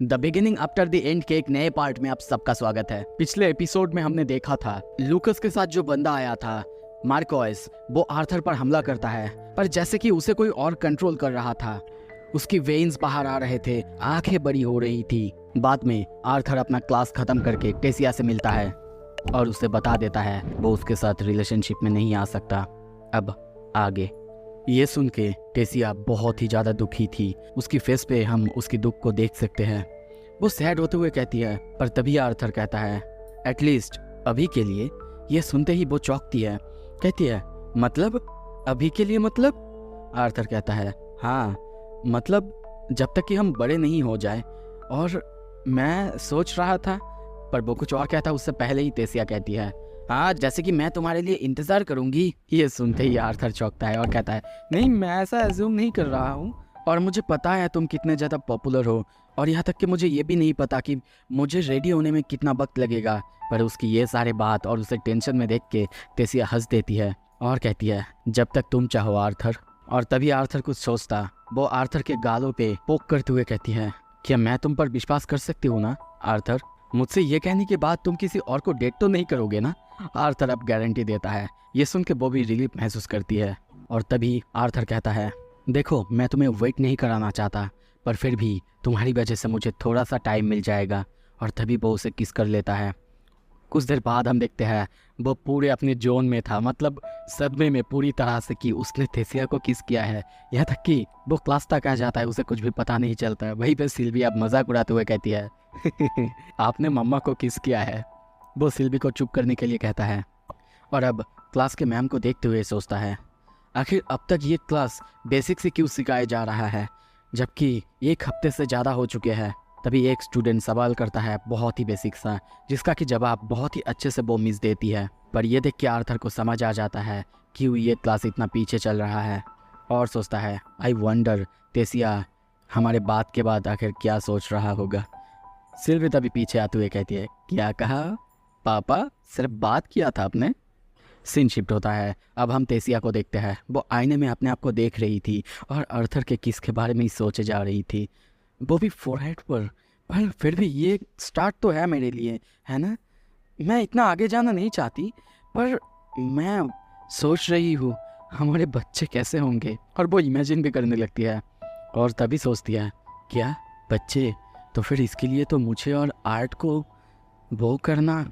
The beginning after the end के एक नए पार्ट में आप सबका स्वागत है। पिछले एपिसोड में हमने देखा था लूकस के साथ जो बंदा आया था मार्कोस, वो आर्थर पर हमला करता है, पर जैसे कि उसे कोई और कंट्रोल कर रहा था। उसकी वेन्स बाहर आ रहे थे, आंखें बड़ी हो रही थी। बाद में आर्थर अपना क्लास खत्म करके टेसिया से मिलता है और उसे बता देता है वो उसके साथ रिलेशनशिप में नहीं आ सकता। अब आगे। ये सुन के टेसिया बहुत ही ज़्यादा दुखी थी। उसकी फेस पे हम उसकी दुख को देख सकते हैं। वो सैड होते हुए कहती है, पर तभी आर्थर कहता है एटलीस्ट अभी के लिए। ये सुनते ही वो चौंकती है, कहती है मतलब अभी के लिए मतलब? आर्थर कहता है हाँ, मतलब जब तक कि हम बड़े नहीं हो जाए। और मैं सोच रहा था, पर वो कुछ और कहता है उससे पहले ही टेसिया कहती है हाँ, जैसे कि मैं तुम्हारे लिए इंतजार करूंगी। ये सुनते ही आर्थर चौंकता है और कहता है नहीं, मैं ऐसा एज्यूम नहीं कर रहा हूँ, और मुझे पता है तुम कितने ज़्यादा पॉपुलर हो, और यहाँ तक कि मुझे ये भी नहीं पता कि मुझे रेडी होने में कितना वक्त लगेगा। पर उसकी ये सारे बात और उसे टेंशन में देख के टेसिया हंस देती है और कहती है जब तक तुम चाहो आर्थर। और तभी आर्थर कुछ सोचता, वो आर्थर के गालों पे पोक करते हुए कहती है क्या मैं तुम पर विश्वास कर सकती हूँ ना आर्थर? मुझसे ये कहने के बाद तुम किसी और को डेट तो नहीं करोगे ना? आर्थर अब गारंटी देता है। ये सुन के बॉबी रिलीफ महसूस करती है। और तभी आर्थर कहता है देखो, मैं तुम्हें वेट नहीं कराना चाहता, पर फिर भी तुम्हारी वजह से मुझे थोड़ा सा टाइम मिल जाएगा। और तभी वो उसे किस कर लेता है। कुछ देर बाद हम देखते हैं वो पूरे अपने जोन में था, मतलब सदमे में पूरी तरह से कि उसने टेसिया को किस किया है। यहाँ तक कि वो क्लास तक आ जाता है, उसे कुछ भी पता नहीं चलता है। वहीं पे सिल्वी अब मजाक उड़ाते हुए कहती है आपने मम्मा को किस किया है? वो सिल्वी को चुप करने के लिए कहता है और अब क्लास के मैम को देखते हुए सोचता है आखिर अब तक ये क्लास बेसिक से क्यों सिखाया जा रहा है, जबकि एक हफ्ते से ज़्यादा हो चुके हैं। तभी एक स्टूडेंट सवाल करता है बहुत ही बेसिक सा, जिसका कि जवाब बहुत ही अच्छे से वो मिस देती है। पर यह देख के आर्थर को समझ आ जाता है क्यों ये क्लास इतना पीछे चल रहा है, और सोचता है आई वंडर टेसिया हमारे बात के बाद आखिर क्या सोच रहा होगा। सिल्वी तभी पीछे आते हुए कहती है क्या कहा पापा, सिर्फ बात किया था आपने? सीन शिफ्ट होता है। अब हम टेसिया को देखते हैं। वो आईने में अपने आप को देख रही थी और आर्थर के किस के बारे में ही सोचे जा रही थी, वो भी फोरहेड पर फिर भी ये स्टार्ट तो है मेरे लिए, है ना? मैं इतना आगे जाना नहीं चाहती, पर मैं सोच रही हूँ हमारे बच्चे कैसे होंगे। और वो इमेजिन भी करने लगती है और तभी सोचती है क्या बच्चे? तो फिर इसके लिए तो मुझे और आर्ट को वो करना।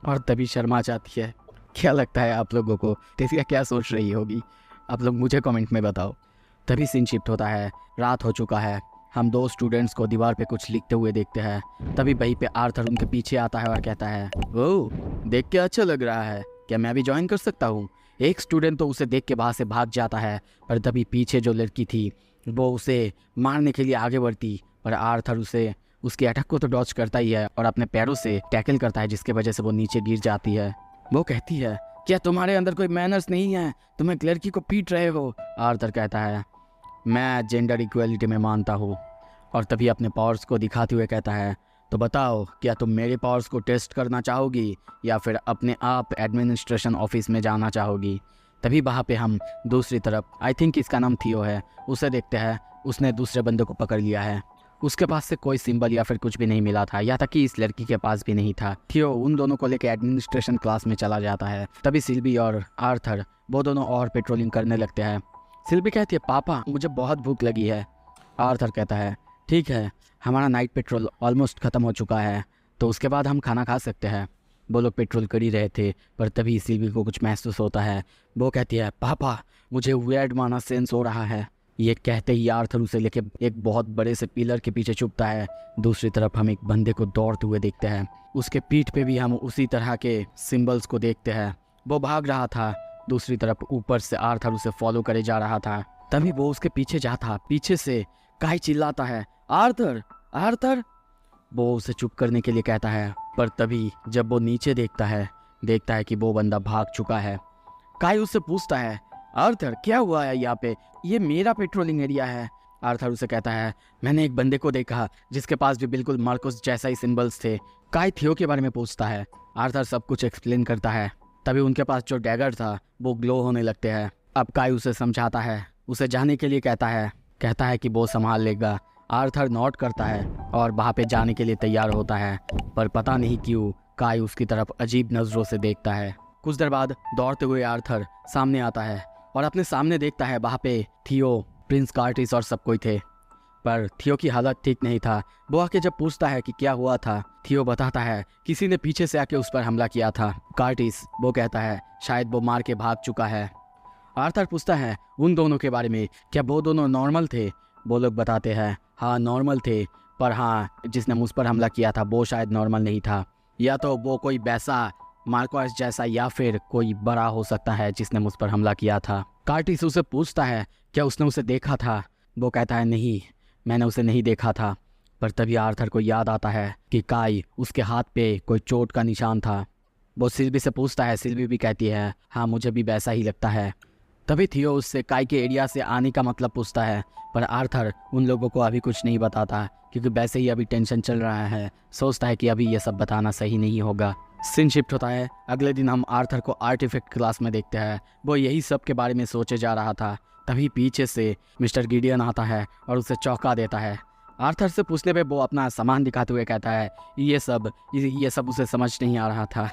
और तभी शर्मा जाती है। क्या लगता है आप लोगों को टेसिया क्या सोच रही होगी? आप लोग मुझे कमेंट में बताओ। तभी सीन शिफ्ट होता है। रात हो चुका है। हम दो स्टूडेंट्स को दीवार पे कुछ लिखते हुए देखते हैं। तभी वहीं पे आर्थर उनके पीछे आता है और कहता है ओह, देख के अच्छा लग रहा है, क्या मैं भी ज्वाइन कर सकता हूँ? एक स्टूडेंट तो उसे देख के वहाँ से भाग जाता है, पर तभी पीछे जो लड़की थी वो उसे मारने के लिए आगे बढ़ती, पर आर्थर उसे उसके अटैक को तो डॉज करता ही है और अपने पैरों से टैकल करता है, जिसके वजह से वो नीचे गिर जाती है। वो कहती है क्या तुम्हारे अंदर कोई मैनर्स नहीं है, तुम एक लड़की को पीट रहे हो? आर्थर कहता है मैं जेंडर इक्वलिटी में मानता हूँ। और तभी अपने पावर्स को दिखाते हुए कहता है तो बताओ, क्या तुम मेरे पावर्स को टेस्ट करना चाहोगी या फिर अपने आप एडमिनिस्ट्रेशन ऑफिस में जाना चाहोगी? तभी वहाँ पे हम दूसरी तरफ, आई थिंक इसका नाम थियो है, उसे देखते हैं। उसने दूसरे बंदे को पकड़ लिया है। उसके पास से कोई सिंबल या फिर कुछ भी नहीं मिला था, यहाँ तक कि इस लड़की के पास भी नहीं था। थियो उन दोनों को लेकर एडमिनिस्ट्रेशन क्लास में चला जाता है। तभी सिल्वी और आर्थर वो दोनों और पेट्रोलिंग करने लगते हैं। सिल्वी कहती है पापा, मुझे बहुत भूख लगी है। आर्थर कहता है ठीक है, हमारा नाइट पेट्रोल ऑलमोस्ट ख़त्म हो चुका है, तो उसके बाद हम खाना खा सकते हैं। वो लोग पेट्रोल कर ही रहे थे, पर तभी सिल्वी को कुछ महसूस होता है। वो कहती है पापा, मुझे वियर्ड माना सेंस हो रहा है। ये कहते ही आर्थर उसे लेके एक बहुत बड़े से पिलर के पीछे छुपता है। दूसरी तरफ हम एक बंदे को दौड़ते हुए देखते हैं। उसके पीठ पे भी हम उसी तरह के सिंबल्स को देखते हैं। वो भाग रहा था। दूसरी तरफ ऊपर से आर्थर उसे फॉलो करे जा रहा था। तभी वो उसके पीछे जाता, पीछे से काई चिल्लाता है आर्थर आर्थर। वो उसे चुप करने के लिए कहता है, पर तभी जब वो नीचे देखता है कि वो बंदा भाग चुका है। काई उससे पूछता है आर्थर क्या हुआ है यहाँ पे? ये मेरा पेट्रोलिंग एरिया है। आर्थर उसे कहता है मैंने एक बंदे को देखा जिसके पास भी बिल्कुल मार्कोस जैसा ही सिंबल्स थे। काई थियो के बारे में पूछता है। आर्थर सब कुछ एक्सप्लेन करता है। तभी उनके पास जो डैगर था वो ग्लो होने लगते हैं। अब काई उसे समझाता है, उसे जाने के लिए कहता है कि वो संभाल लेगा। आर्थर नोट करता है और वहाँ पे जाने के लिए तैयार होता है, पर पता नहीं क्यों काई उसकी तरफ अजीब नज़रों से देखता है। कुछ देर बाद दौड़ते हुए आर्थर सामने आता है और अपने सामने देखता है वहाँ पे थियो, प्रिंस कार्टिस और सब कोई थे, पर थियो की हालत ठीक नहीं था। वो आके जब पूछता है कि क्या हुआ था, थियो बताता है किसी ने पीछे से आके उस पर हमला किया था। कार्टिस वो कहता है शायद वो मार के भाग चुका है। आर्थर पूछता है उन दोनों के बारे में, क्या वो दोनों नॉर्मल थे? वो लोग बताते हैं हाँ नॉर्मल थे, पर हाँ जिसने मुझ पर हमला किया था वो शायद नॉर्मल नहीं था, या तो वो कोई वैसा मार्कोस जैसा या फिर कोई बड़ा हो सकता है जिसने मुझ पर हमला किया था। कार्टिस उसे पूछता है क्या उसने उसे देखा था? वो कहता है नहीं, मैंने उसे नहीं देखा था। पर तभी आर्थर को याद आता है कि काई उसके हाथ पे कोई चोट का निशान था। वो सिल्वी से पूछता है, सिल्वी भी कहती है हाँ मुझे भी वैसा ही लगता है। तभी थियो उससे काई के एरिया से आने का मतलब पूछता है, पर आर्थर उन लोगों को अभी कुछ नहीं बताता क्योंकि वैसे ही अभी टेंशन चल रहा है। सोचता है कि अभी ये सब बताना सही नहीं होगा। सीन शिफ्ट होता है। अगले दिन हम आर्थर को आर्टिफैक्ट क्लास में देखते हैं। वो यही सब के बारे में सोचे जा रहा था। तभी पीछे से मिस्टर गिडियन आता है और उसे चौंका देता है। आर्थर से पूछने पे वो अपना सामान दिखाते हुए कहता है ये सब उसे समझ नहीं आ रहा था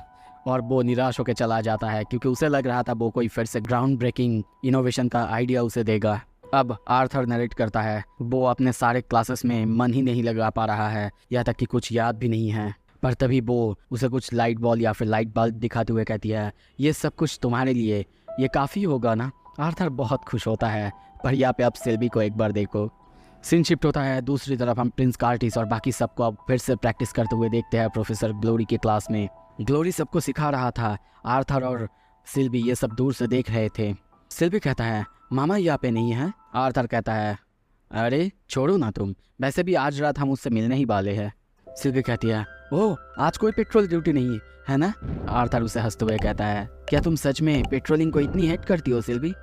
और वो निराश होकर चला जाता है क्योंकि उसे लग रहा था वो कोई फिर से ग्राउंड ब्रेकिंग इनोवेशन का आइडिया उसे देगा। अब आर्थर नरेट करता है वो अपने सारे क्लासेस में मन ही नहीं लगा पा रहा है, यहाँ तक कि कुछ याद भी नहीं है। पर तभी वो उसे कुछ लाइट बॉल या फिर लाइट बल्ब दिखाते हुए कहती है ये सब कुछ तुम्हारे लिए, ये काफ़ी होगा ना? आर्थर बहुत खुश होता है। पर यहाँ पे अब सिल्वी को एक बार देखो। सीन शिफ्ट होता है। दूसरी तरफ हम प्रिंस कार्टिस और बाकी सबको अब फिर से प्रैक्टिस करते हुए देखते हैं प्रोफेसर ग्लोरी की क्लास में। ग्लोरी सबको सिखा रहा था। आर्थर और सिल्वी ये सब दूर से देख रहे थे। सिल्वी कहता है मामा यहाँ पे नहीं है। आर्थर कहता है अरे छोड़ो ना तुम, वैसे भी आज रात हम उससे मिलने ही वाले हैं। सिल्वी कहती है ओह आज कोई पेट्रोल ड्यूटी नहीं है ना? आर्थर उसे हंसते हुए कहता है क्या तुम सच में पेट्रोलिंग को इतनी हेट करती हो सिल्वी?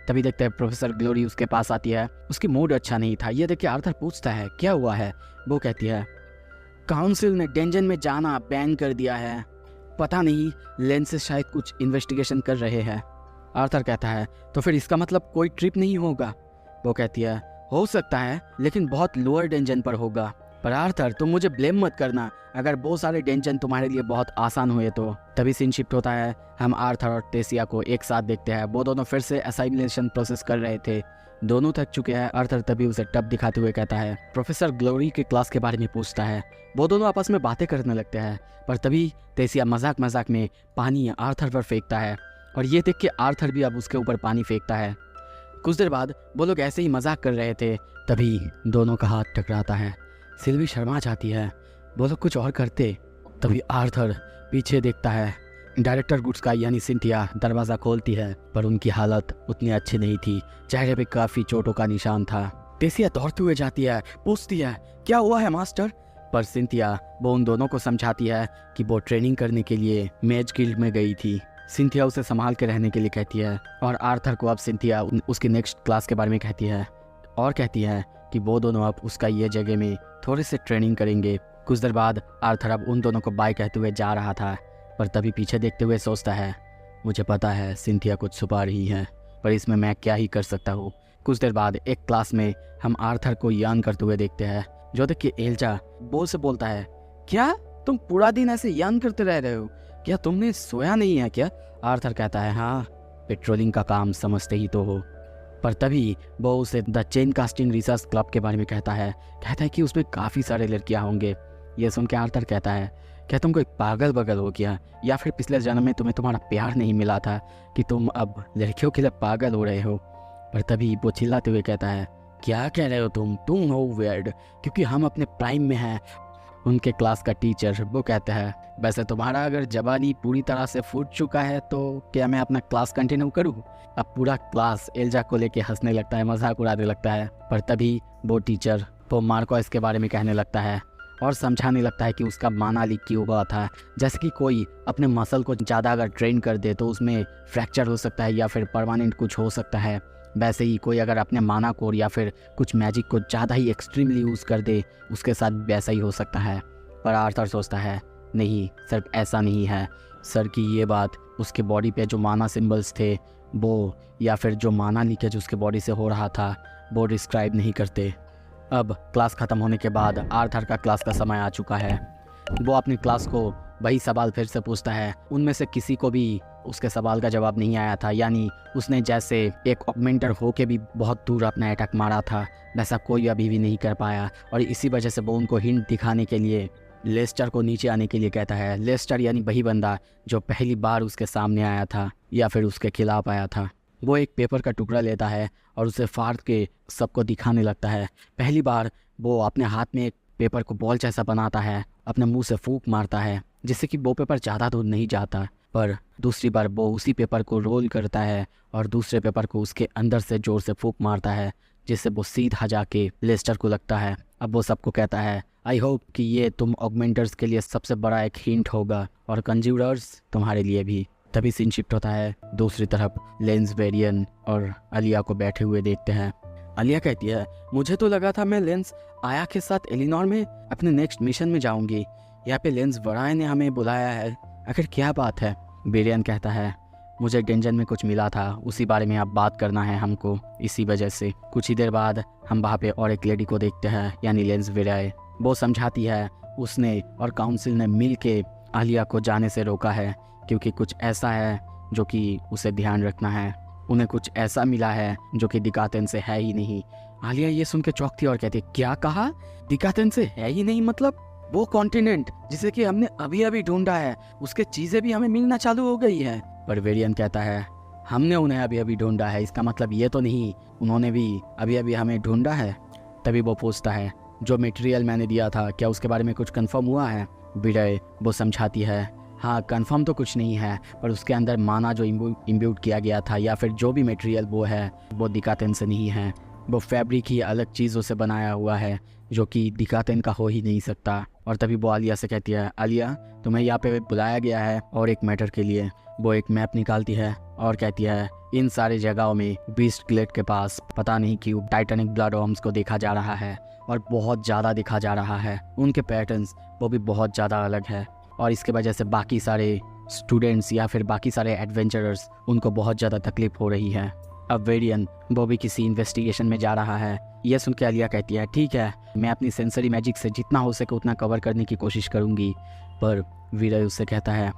तभी देखते हैं प्रोफेसर ग्लोरी उसके पास आती है। उसकी मूड अच्छा नहीं था। ये देख के आर्थर पूछता है क्या हुआ है? वो कहती है काउंसिल ने डेंजन में जाना बैन कर दिया है, पता नहीं लेंसेज शायद कुछ इन्वेस्टिगेशन कर रहे हैं। आर्थर कहता है तो फिर इसका मतलब कोई ट्रिप नहीं होगा? वो कहती है हो सकता है लेकिन बहुत लोअर डेंजन पर होगा। पर आर्थर तुम मुझे ब्लेम मत करना अगर बहुत सारे डेंजन तुम्हारे लिए बहुत आसान हुए तो। तभी सीन शिफ्ट होता है। हम आर्थर और टेसिया को एक साथ देखते हैं। वो दोनों फिर से असाइलेशन प्रोसेस कर रहे थे। दोनों थक चुके हैं। आर्थर तभी उसे टब दिखाते हुए कहता है प्रोफेसर ग्लोरी के क्लास के बारे में पूछता है। वो दोनों आपस में बातें करने लगते हैं। पर तभी टेसिया मजाक मजाक में पानी आर्थर पर फेंकता है और ये देख के आर्थर भी अब उसके ऊपर पानी फेंकता है। कुछ देर बाद वो लोग ऐसे ही मजाक कर रहे थे। तभी दोनों का हाथ टकराता है। सिल्वी शर्मा जाती है। वो लोग कुछ और करते। तभी आर्थर पीछे देखता है। डायरेक्टर गुड्स का यानी सिंथिया दरवाज़ा खोलती है, पर उनकी हालत उतनी अच्छी नहीं थी। चेहरे पे काफ़ी चोटों का निशान था। टेसिया दौड़ते हुए जाती है, पूछती है क्या हुआ है मास्टर? पर सिंथिया वो उन दोनों को समझाती है कि वो ट्रेनिंग करने के लिए मेज गिल्ड में गई थी। सिंथिया उसे संभाल के रहने के लिए कहती है और आर्थर को अब सिंथिया उसकी नेक्स्ट क्लास के बारे में कहती है और कहती है कि वो दोनों अब उसका ये जगह में थोड़े से ट्रेनिंग करेंगे। कुछ देर बाद आर्थर अब उन दोनों को बाय कहते हुए जा रहा था, पर तभी पीछे देखते हुए सोचता है मुझे पता है सिंथिया कुछ छुपा रही है, पर इसमें मैं क्या ही कर सकता हूँ। कुछ देर बाद एक क्लास में हम आर्थर को यान करते हुए देखते हैं, जो देख के एल्जा बोल से बोलता है क्या तुम पूरा दिन ऐसे यान करते रह रहे हो? क्या तुमने सोया नहीं है क्या? आर्थर कहता है हाँ, पेट्रोलिंग का काम समझते ही तो हो। पर तभी वो उसे the chain casting research club के बारे में कहता है कि उसमें काफ़ी सारे लड़कियां होंगे। ये सुन के आर्थर कहता है क्या तुम कोई पागल बगल हो गया, या फिर पिछले जन्म में तुम्हें तुम्हारा प्यार नहीं मिला था कि तुम अब लड़कियों के लिए पागल हो रहे हो? पर तभी वो चिल्लाते हुए कहता है क्या कह रहे हो तुम हो वियर्ड, क्योंकि हम अपने प्राइम में हैं। उनके क्लास का टीचर वो कहता है वैसे तुम्हारा अगर जवानी पूरी तरह से फूट चुका है तो क्या मैं अपना क्लास कंटिन्यू करूं? अब पूरा क्लास एल्जा को लेके हंसने लगता है, मजाक उड़ाने लगता है। पर तभी वो टीचर वो मार्कोस के बारे में कहने लगता है और समझाने लगता है कि उसका माना लीक क्यों हुआ था। जैसे कि कोई अपने मसल को ज़्यादा अगर ट्रेन कर दे तो उसमें फ्रैक्चर हो सकता है या फिर परमानेंट कुछ हो सकता है। वैसे ही कोई अगर अपने माना कोर या फिर कुछ मैजिक को ज़्यादा ही एक्सट्रीमली यूज़ कर दे उसके साथ वैसा ही हो सकता है। पर आर्थर सोचता है नहीं, सिर्फ ऐसा नहीं है सर की ये बात उसके बॉडी पे जो माना सिंबल्स थे वो या फिर जो माना लीकेज उसके बॉडी से हो रहा था वो डिस्क्राइब नहीं करते। अब क्लास ख़त्म होने के बाद आर्थर का क्लास का समय आ चुका है। वो अपनी क्लास को वही सवाल फिर से पूछता है। उनमें से किसी को भी उसके सवाल का जवाब नहीं आया था, यानी उसने जैसे एक ऑगमेंटर होके भी बहुत दूर अपना अटैक मारा था, वैसा कोई अभी भी नहीं कर पाया। और इसी वजह से वो उनको हिंट दिखाने के लिए लेस्टर को नीचे आने के लिए कहता है। लेस्टर यानी वही बंदा जो पहली बार उसके सामने आया था या फिर उसके खिलाफ आया था। वो एक पेपर का टुकड़ा लेता है और उसे फाड़ के सबको दिखाने लगता है। पहली बार वो अपने हाथ में एक पेपर को बॉल जैसा बनाता है, अपने मुंह से फूंक मारता है जिससे कि वो पेपर ज़्यादा दूर नहीं जाता। पर दूसरी बार वो उसी पेपर को रोल करता है और दूसरे पेपर को उसके अंदर से जोर से फूंक मारता है जिससे वो सीधा जाके लेस्टर को लगता है। अब वो सबको कहता है, आई होप कि ये तुम ऑगमेंटर्स के लिए सबसे बड़ा एक हिंट होगा और कंज्यूरर्स तुम्हारे लिए भी। तभी सीन शिफ्ट होता है। दूसरी तरफ लेंस, वेरियन और आलिया को बैठे हुए देखते हैं। आलिया कहती है, मुझे तो लगा था मैं लेंस आया के साथ एलिनोर में अपने नेक्स्ट मिशन में जाऊंगी। यहाँ पे लेंस वराय ने हमें बुलाया है, आखिर क्या बात है? वेरियन कहता है, मुझे डेंजन में कुछ मिला था, उसी बारे में अब बात करना है हमको, इसी वजह से। कुछ ही देर बाद हम वहाँ पे और एक लेडी को देखते हैं, यानी लेंस वराय। वो समझाती है उसने और काउंसिल ने मिल के आलिया को जाने से रोका है क्योंकि कुछ ऐसा है जो कि उसे ध्यान रखना है। उन्हें कुछ ऐसा मिला है जो कि दिकातेन से है ही नहीं। आलिया ये सुन के चौंकती और कहती है, क्या कहा? दिकातेन से है ही नहीं मतलब? वो कॉन्टिनेंट जिसे कि हमने अभी अभी ढूंढा है, उसके चीजें भी हमें मिलना चालू हो गई है। पर वेरियन कहता है, हमने उन्हें अभी अभी ढूंढा है, इसका मतलब ये तो नहीं उन्होंने भी अभी अभी हमें ढूंढा है। तभी वो पूछता है, जो मटेरियल मैंने दिया था क्या उसके बारे में कुछ कंफर्म हुआ है? विडय वो समझाती है, हाँ कंफर्म तो कुछ नहीं है, पर उसके अंदर माना जो इम्ब्यूट किया गया था या फिर जो भी मटेरियल वो है वो दिकातेन से नहीं है। वो फैब्रिक ही अलग चीज़ों से बनाया हुआ है जो कि दिकातेन का हो ही नहीं सकता। और तभी वो आलिया से कहती है, आलिया तुम्हें यहाँ पे बुलाया गया है और एक मैटर के लिए। वो एक मैप निकालती है और कहती है, इन सारे जगहों में बीस्ट ग्लेड के पास पता नहीं क्यों टाइटैनिक ब्लड वर्म्स को देखा जा रहा है और बहुत ज़्यादा देखा जा रहा है। उनके पैटर्न्स वो भी बहुत ज़्यादा अलग है और इसके वजह से बाकी सारे स्टूडेंट्स या फिर बाकी सारे एडवेंचरर्स उनको बहुत ज़्यादा तकलीफ हो रही है। अब वेरियन वो भी किसी इन्वेस्टिगेशन में जा रहा है। यह सुन के आलिया कहती है, ठीक है मैं अपनी सेंसरी मैजिक से जितना हो सके उतना कवर करने की कोशिश करूँगी। पर वीरय उससे कहता है,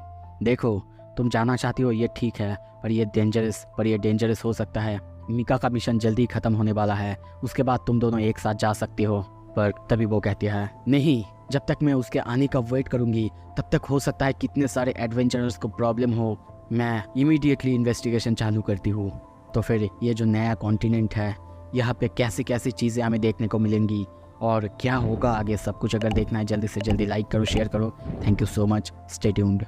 देखो तुम जाना चाहती हो ये ठीक है, पर ये डेंजरस हो सकता है। मिका का मिशन जल्दी ख़त्म होने वाला है, उसके बाद तुम दोनों एक साथ जा सकती हो। पर तभी वो कहती है, नहीं जब तक मैं उसके आने का वेट करूंगी तब तक हो सकता है कितने सारे एडवेंचरर्स को प्रॉब्लम हो। मैं इमीडिएटली इन्वेस्टिगेशन चालू करती हूँ। तो फिर ये जो नया कॉन्टिनेंट है यहाँ पे कैसी कैसी चीज़ें हमें देखने को मिलेंगी और क्या होगा आगे, सब कुछ अगर देखना है जल्दी से जल्दी लाइक करो, शेयर करो। Thank you so much, stay tuned.